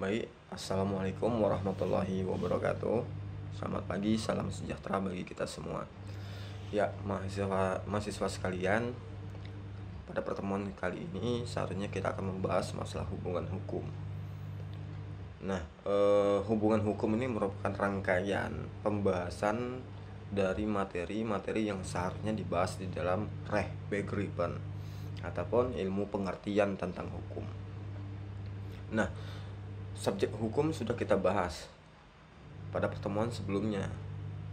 Baik, assalamualaikum warahmatullahi wabarakatuh. Selamat pagi, salam sejahtera bagi kita semua. Ya, mahasiswa sekalian, pada pertemuan kali ini seharusnya kita akan membahas masalah hubungan hukum. Nah, hubungan hukum ini merupakan rangkaian pembahasan dari materi-materi yang seharusnya dibahas di dalam Rechtsbegriffen ataupun ilmu pengertian tentang hukum. Nah, subjek hukum sudah kita bahas pada pertemuan sebelumnya,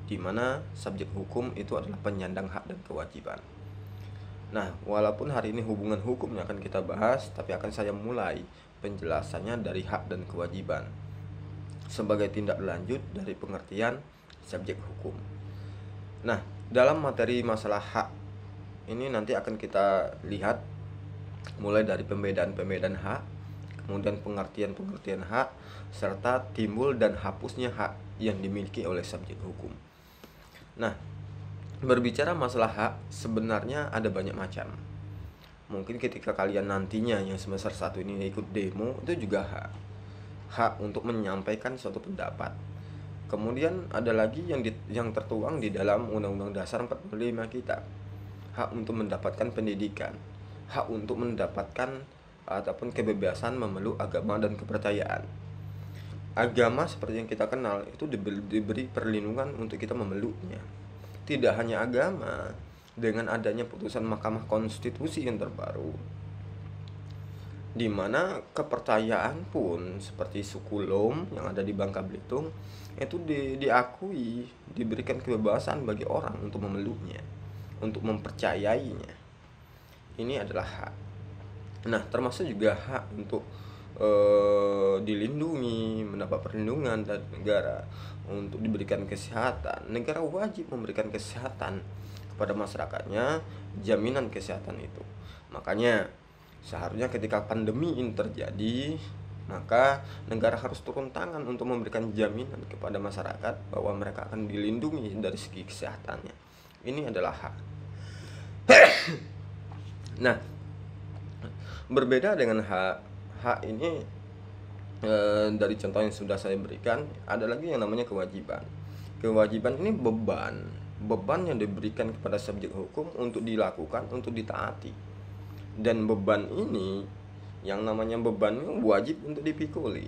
di mana subjek hukum itu adalah penyandang hak dan kewajiban. Nah, walaupun hari ini hubungan hukum yang akan kita bahas, tapi akan saya mulai penjelasannya dari hak dan kewajiban sebagai tindak lanjut dari pengertian subjek hukum. Nah, dalam materi masalah hak ini nanti akan kita lihat mulai dari pembedaan hak, kemudian pengertian hak, serta timbul dan hapusnya hak yang dimiliki oleh subjek hukum. Nah, berbicara masalah hak sebenarnya ada banyak macam. Mungkin ketika kalian nantinya yang semester 1 ini ikut demo, itu juga hak untuk menyampaikan suatu pendapat. Kemudian ada lagi yang tertuang di dalam Undang-Undang Dasar 45 kita. Hak untuk mendapatkan pendidikan, hak untuk mendapatkan ataupun kebebasan memeluk agama dan kepercayaan. Agama seperti yang kita kenal itu diberi perlindungan untuk kita memeluknya. Tidak hanya agama, dengan adanya putusan Mahkamah Konstitusi yang terbaru, di mana kepercayaan pun seperti suku Lom yang ada di Bangka Belitung itu diakui, diberikan kebebasan bagi orang untuk memeluknya, untuk mempercayainya. Ini adalah hak. Nah, termasuk juga hak untuk dilindungi, mendapat perlindungan dari negara, untuk diberikan kesehatan. Negara wajib memberikan kesehatan kepada masyarakatnya, jaminan kesehatan itu. Makanya seharusnya ketika pandemi ini terjadi, maka negara harus turun tangan untuk memberikan jaminan kepada masyarakat bahwa mereka akan dilindungi dari segi kesehatannya. Ini adalah hak. Nah, berbeda dengan hak ini, dari contoh yang sudah saya berikan, ada lagi yang namanya kewajiban. Kewajiban ini beban yang diberikan kepada subjek hukum untuk dilakukan, untuk ditaati. Dan beban ini, yang namanya beban ini wajib untuk dipikuli,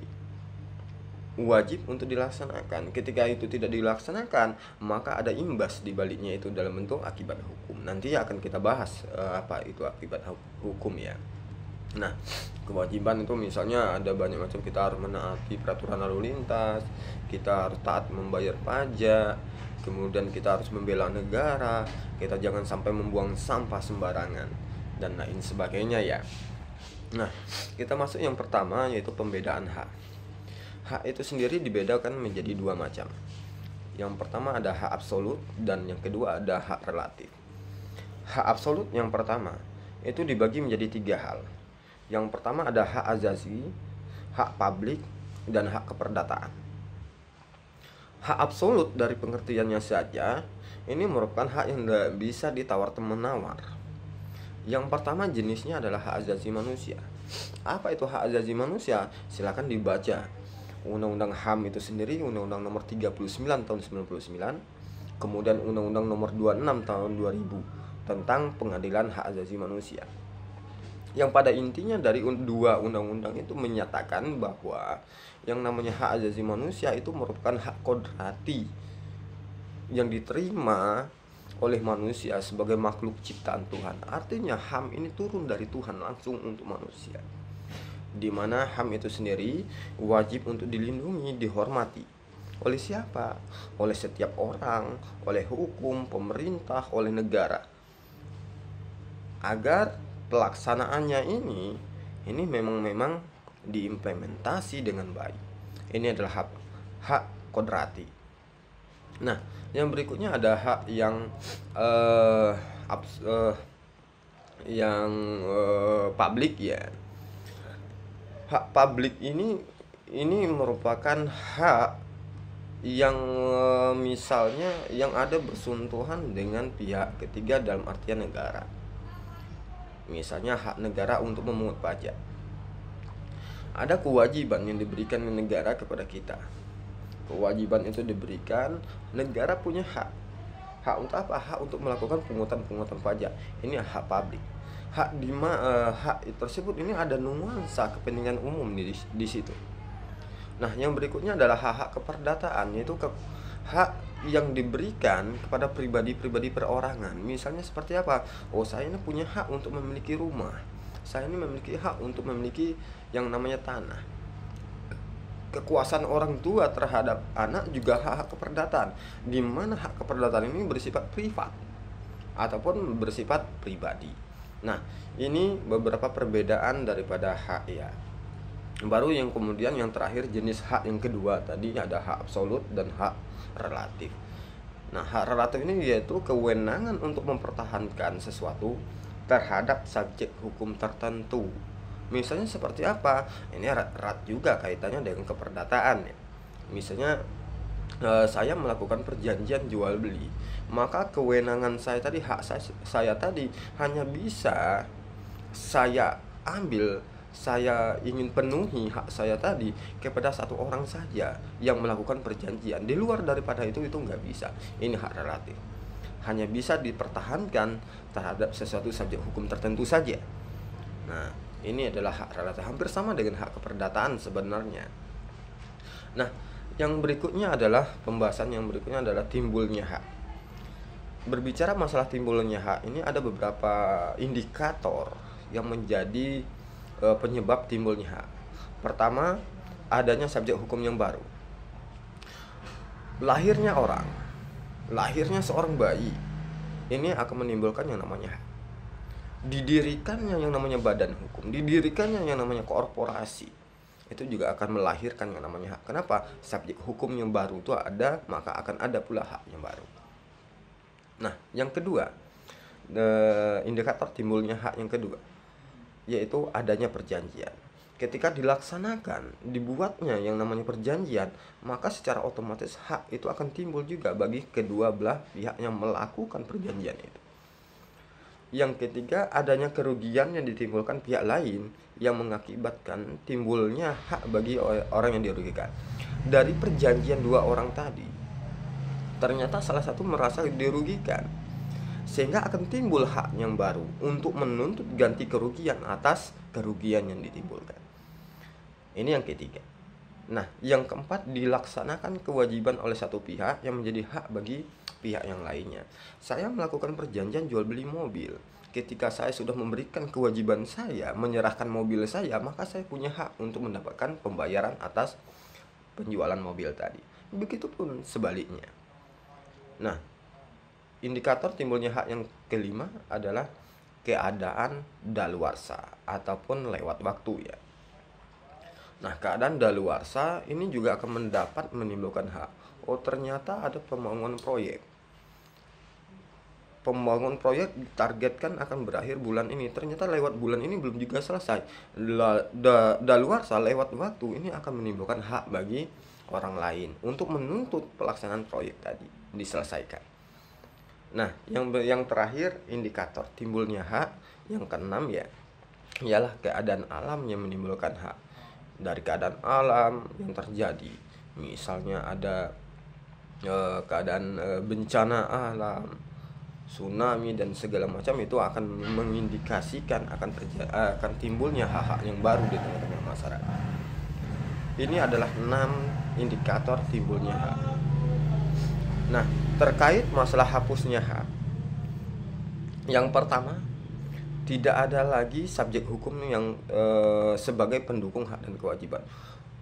wajib untuk dilaksanakan. Ketika itu tidak dilaksanakan, maka ada imbas di baliknya itu dalam bentuk akibat hukum. Nanti akan kita bahas apa itu akibat hukum ya. Nah, kewajiban itu misalnya ada banyak macam. Kita harus menaati peraturan lalu lintas, kita harus taat membayar pajak, kemudian kita harus membela negara, kita jangan sampai membuang sampah sembarangan, dan lain sebagainya ya. Nah, kita masuk yang pertama, yaitu pembedaan hak. Hak itu sendiri dibedakan menjadi dua macam. Yang pertama ada hak absolut, dan yang kedua ada hak relatif. Hak absolut yang pertama itu dibagi menjadi tiga hal. Yang pertama ada hak azazi, hak publik, dan hak keperdataan. Hak absolut dari pengertiannya saja, ini merupakan hak yang tidak bisa ditawar-menawar. Yang pertama jenisnya adalah hak azazi manusia. Apa itu hak azazi manusia? Silakan dibaca Undang-Undang HAM itu sendiri, Undang-Undang nomor 39 tahun 99, kemudian Undang-Undang nomor 26 tahun 2000 tentang pengadilan hak azazi manusia. Yang pada intinya dari dua undang-undang itu menyatakan bahwa yang namanya hak azazi manusia itu merupakan hak kodrati yang diterima oleh manusia sebagai makhluk ciptaan Tuhan. Artinya HAM ini turun dari Tuhan langsung untuk manusia, di mana HAM itu sendiri wajib untuk dilindungi, dihormati. Oleh siapa? Oleh setiap orang, oleh hukum, pemerintah, oleh negara. Agar pelaksanaannya ini memang diimplementasi dengan baik. Ini adalah hak kodrati. Nah, yang berikutnya ada hak yang publik ya. Hak publik ini merupakan hak yang misalnya yang ada bersentuhan dengan pihak ketiga dalam artian negara. Misalnya hak negara untuk memungut pajak. Ada kewajiban yang diberikan negara kepada kita. Kewajiban itu diberikan, negara punya hak. Hak untuk apa? Hak untuk melakukan pungutan-pungutan pajak. Ini hak publik. Hak tersebut ini ada nuansa kepentingan umum di situ. Nah, yang berikutnya adalah hak-hak keperdataan, yaitu hak yang diberikan kepada pribadi-pribadi perorangan. Misalnya seperti apa? Oh, saya ini punya hak untuk memiliki rumah. Saya ini memiliki hak untuk memiliki yang namanya tanah. Kekuasaan orang tua terhadap anak juga hak-hak keperdataan, di mana hak keperdataan ini bersifat privat ataupun bersifat pribadi. Nah, ini beberapa perbedaan daripada hak ya. Baru yang kemudian yang terakhir jenis hak yang kedua tadi ada hak absolut dan hak relatif. Nah, hak relatif ini yaitu kewenangan untuk mempertahankan sesuatu terhadap subjek hukum tertentu. Misalnya seperti apa? Ini erat juga kaitannya dengan keperdataan ya. Misalnya saya melakukan perjanjian jual beli, maka kewenangan saya tadi, hak saya tadi hanya bisa saya ambil, saya ingin penuhi hak saya tadi kepada satu orang saja yang melakukan perjanjian. Di luar daripada itu nggak bisa. Ini hak relatif, hanya bisa dipertahankan terhadap sesuatu subjek hukum tertentu saja. Nah, ini adalah hak relatif, hampir sama dengan hak keperdataan sebenarnya. Nah, pembahasan yang berikutnya adalah timbulnya hak. Berbicara masalah timbulnya hak, ini ada beberapa indikator yang menjadi penyebab timbulnya hak. Pertama, adanya subjek hukum yang baru. Lahirnya seorang bayi, ini akan menimbulkan yang namanya hak. Didirikannya yang namanya badan hukum, didirikannya yang namanya korporasi, itu juga akan melahirkan yang namanya hak. Kenapa? Subjek hukum yang baru itu ada, maka akan ada pula hak yang baru. Nah, yang kedua, indikator timbulnya hak yang kedua, yaitu adanya perjanjian. Ketika dilaksanakan, dibuatnya yang namanya perjanjian, maka secara otomatis hak itu akan timbul juga bagi kedua belah pihak yang melakukan perjanjian itu. Yang ketiga, adanya kerugian yang ditimbulkan pihak lain yang mengakibatkan timbulnya hak bagi orang yang dirugikan. Dari perjanjian dua orang tadi, ternyata salah satu merasa dirugikan, sehingga akan timbul hak yang baru untuk menuntut ganti kerugian atas kerugian yang ditimbulkan. Ini yang ketiga. Nah, yang keempat, dilaksanakan kewajiban oleh satu pihak yang menjadi hak bagi pihak yang lainnya. Saya melakukan perjanjian jual beli mobil. Ketika saya sudah memberikan kewajiban saya menyerahkan mobil saya, maka saya punya hak untuk mendapatkan pembayaran atas penjualan mobil tadi. Begitupun sebaliknya. Nah, indikator timbulnya hak yang kelima adalah keadaan daluarsa ataupun lewat waktu ya. Nah, keadaan daluarsa ini juga akan menimbulkan hak. Oh, ternyata ada pembangunan proyek ditargetkan akan berakhir bulan ini. Ternyata lewat bulan ini belum juga selesai. Daluarsa lewat waktu ini akan menimbulkan hak bagi orang lain untuk menuntut pelaksanaan proyek tadi diselesaikan. Nah, yang terakhir indikator timbulnya hak yang keenam ya, ialah keadaan alam yang menimbulkan hak. Dari keadaan alam yang terjadi, misalnya ada keadaan bencana alam, tsunami dan segala macam, itu akan mengindikasikan akan timbulnya hak-hak yang baru di tengah-tengah masyarakat. Ini adalah 6 indikator timbulnya hak. Nah, terkait masalah hapusnya hak, yang pertama, tidak ada lagi subjek hukum yang sebagai pendukung hak dan kewajiban.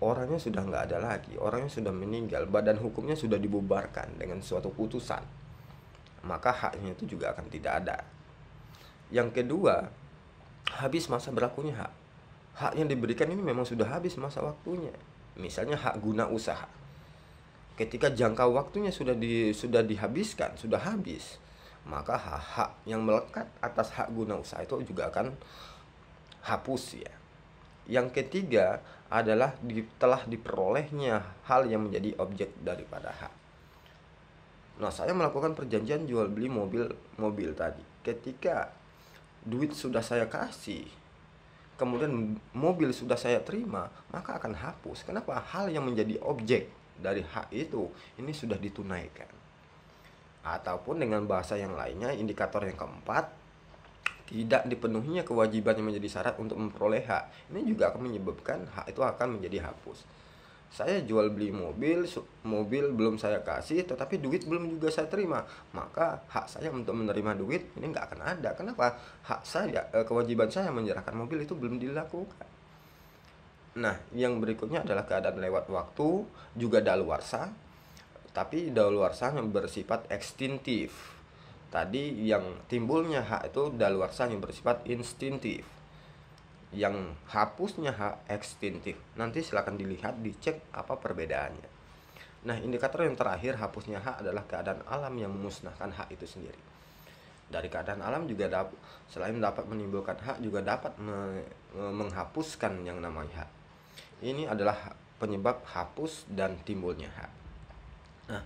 Orangnya sudah nggak ada lagi, orangnya sudah meninggal, badan hukumnya sudah dibubarkan dengan suatu putusan, maka haknya itu juga akan tidak ada. Yang kedua, habis masa berlakunya hak. Hak yang diberikan ini memang sudah habis masa waktunya. Misalnya hak guna usaha, ketika jangka waktunya sudah dihabiskan, sudah habis, maka hak yang melekat atas hak guna usaha itu juga akan hapus ya. Yang ketiga adalah telah diperolehnya hal yang menjadi objek daripada hak. Nah, saya melakukan perjanjian jual beli mobil tadi. Ketika duit sudah saya kasih, kemudian mobil sudah saya terima, maka akan hapus. Kenapa? Hal yang menjadi objek dari hak itu ini sudah ditunaikan. Ataupun dengan bahasa yang lainnya, indikator yang keempat, tidak dipenuhinya kewajiban yang menjadi syarat untuk memperoleh hak. Ini juga akan menyebabkan hak itu akan menjadi hapus. Saya jual beli mobil, mobil belum saya kasih, tetapi duit belum juga saya terima, maka hak saya untuk menerima duit ini nggak akan ada. Kenapa? Hak saya, kewajiban saya menyerahkan mobil itu belum dilakukan. Nah, yang berikutnya adalah keadaan lewat waktu, juga daluarsa, tapi daluarsa yang bersifat ekstintif. Tadi yang timbulnya hak itu daluarsa yang bersifat instintif, yang hapusnya hak ekstintif. Nanti silakan dilihat, dicek apa perbedaannya. Nah, indikator yang terakhir hapusnya hak adalah keadaan alam yang memusnahkan hak itu sendiri. Dari keadaan alam juga selain dapat menimbulkan hak, juga dapat menghapuskan yang namanya hak. Ini adalah penyebab hapus dan timbulnya hak. Nah,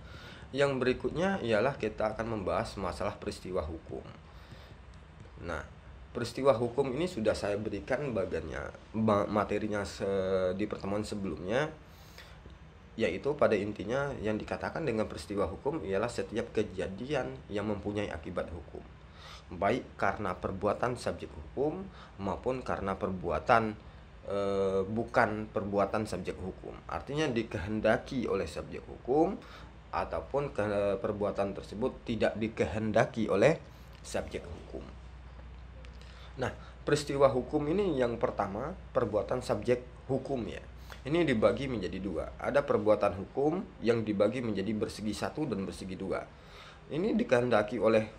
yang berikutnya ialah kita akan membahas masalah peristiwa hukum. Nah, peristiwa hukum ini sudah saya berikan materinya di pertemuan sebelumnya, yaitu pada intinya yang dikatakan dengan peristiwa hukum ialah setiap kejadian yang mempunyai akibat hukum, baik karena perbuatan subjek hukum maupun karena perbuatan bukan perbuatan subjek hukum. Artinya dikehendaki oleh subjek hukum ataupun perbuatan tersebut tidak dikehendaki oleh subjek hukum. Nah, peristiwa hukum ini yang pertama, perbuatan subjek hukum ya. Ini dibagi menjadi dua. Ada perbuatan hukum yang dibagi menjadi bersegi satu dan bersegi dua. Ini dikehendaki oleh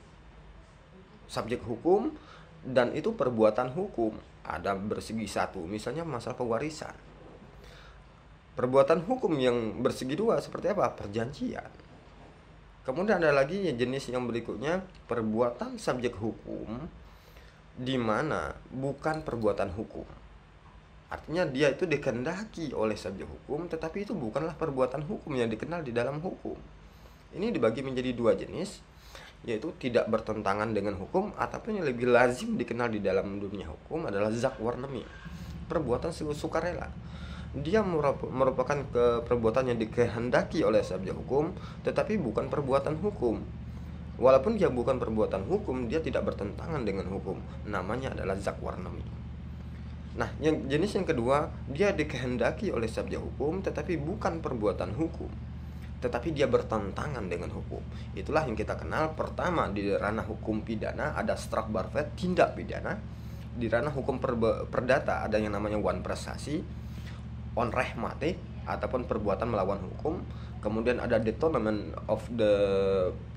subjek hukum dan itu perbuatan hukum. Ada bersegi satu, misalnya masalah pewarisan. Perbuatan hukum yang bersegi dua seperti apa? Perjanjian. Kemudian ada lagi jenis yang berikutnya, perbuatan subjek hukum di mana bukan perbuatan hukum. Artinya dia itu dikehendaki oleh subjek hukum, tetapi itu bukanlah perbuatan hukum yang dikenal di dalam hukum. Ini dibagi menjadi dua jenis, yaitu tidak bertentangan dengan hukum ataupun yang lebih lazim dikenal di dalam dunia hukum adalah zak warnami, perbuatan sukarela. Dia merupakan perbuatan yang dikehendaki oleh subjek hukum, tetapi bukan perbuatan hukum. Walaupun dia bukan perbuatan hukum, dia tidak bertentangan dengan hukum. Namanya adalah zak warnami. Nah, yang jenis yang kedua, dia dikehendaki oleh subjek hukum, tetapi bukan perbuatan hukum, tetapi dia bertentangan dengan hukum. Itulah yang kita kenal pertama di ranah hukum pidana ada strafbarvet, tindak pidana. Di ranah hukum perdata ada yang namanya wan prestasi, onrehmatik ataupun perbuatan melawan hukum. Kemudian ada dethronement of the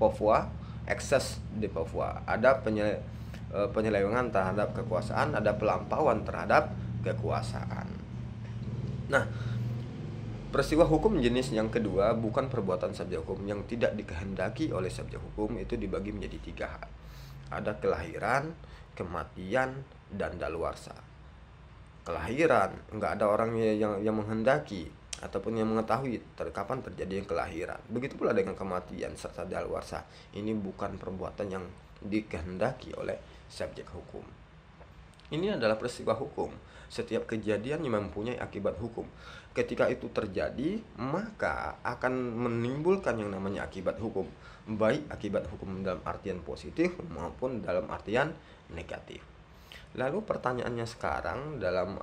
pouvoir, excess de pouvoir. Ada penyelewengan terhadap kekuasaan, ada pelampauan terhadap kekuasaan. Nah, peristiwa hukum jenis yang kedua bukan perbuatan subjek hukum yang tidak dikehendaki oleh subjek hukum, itu dibagi menjadi tiga hal. Ada kelahiran, kematian, dan daluarsa. Kelahiran, nggak ada orang yang menghendaki ataupun yang mengetahui kapan terjadi yang kelahiran. Begitu pula dengan kematian serta daluarsa. Ini bukan perbuatan yang dikehendaki oleh subjek hukum. Ini adalah peristiwa hukum. Setiap kejadian yang mempunyai akibat hukum. Ketika itu terjadi, maka akan menimbulkan yang namanya akibat hukum. Baik akibat hukum dalam artian positif maupun dalam artian negatif. Lalu pertanyaannya sekarang dalam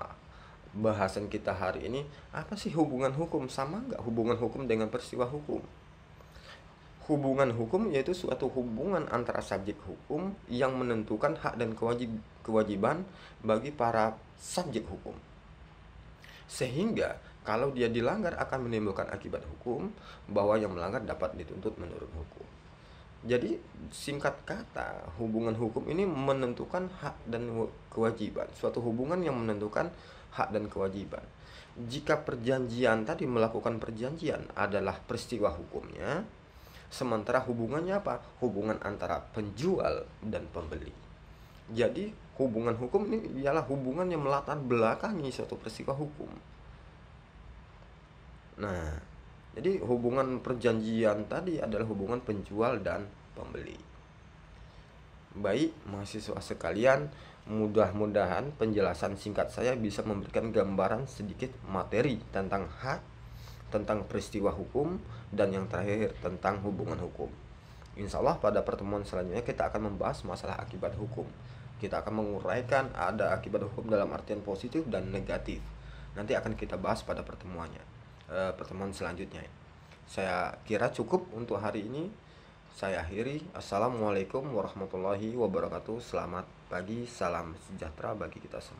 bahasan kita hari ini, apa sih hubungan hukum? Sama nggak hubungan hukum dengan peristiwa hukum? Hubungan hukum yaitu suatu hubungan antara subjek hukum yang menentukan hak dan kewajiban bagi para subjek hukum. Sehingga kalau dia dilanggar akan menimbulkan akibat hukum, bahwa yang melanggar dapat dituntut menurut hukum. Jadi singkat kata, hubungan hukum ini menentukan hak dan kewajiban. Suatu hubungan yang menentukan hak dan kewajiban. Jika perjanjian tadi melakukan perjanjian adalah peristiwa hukumnya, sementara hubungannya apa? Hubungan antara penjual dan pembeli. Jadi hubungan hukum ini ialah hubungan yang melatar belakangi suatu peristiwa hukum. Nah, jadi hubungan perjanjian tadi adalah hubungan penjual dan pembeli. Baik mahasiswa sekalian, mudah-mudahan penjelasan singkat saya bisa memberikan gambaran sedikit materi tentang hak, tentang peristiwa hukum, dan yang terakhir tentang hubungan hukum. Insya Allah pada pertemuan selanjutnya kita akan membahas masalah akibat hukum. Kita akan menguraikan ada akibat hukum dalam artian positif dan negatif. Nanti akan kita bahas pada pertemuan selanjutnya. Saya kira cukup untuk hari ini. Saya akhiri. Assalamualaikum warahmatullahi wabarakatuh. Selamat pagi, salam sejahtera bagi kita semua.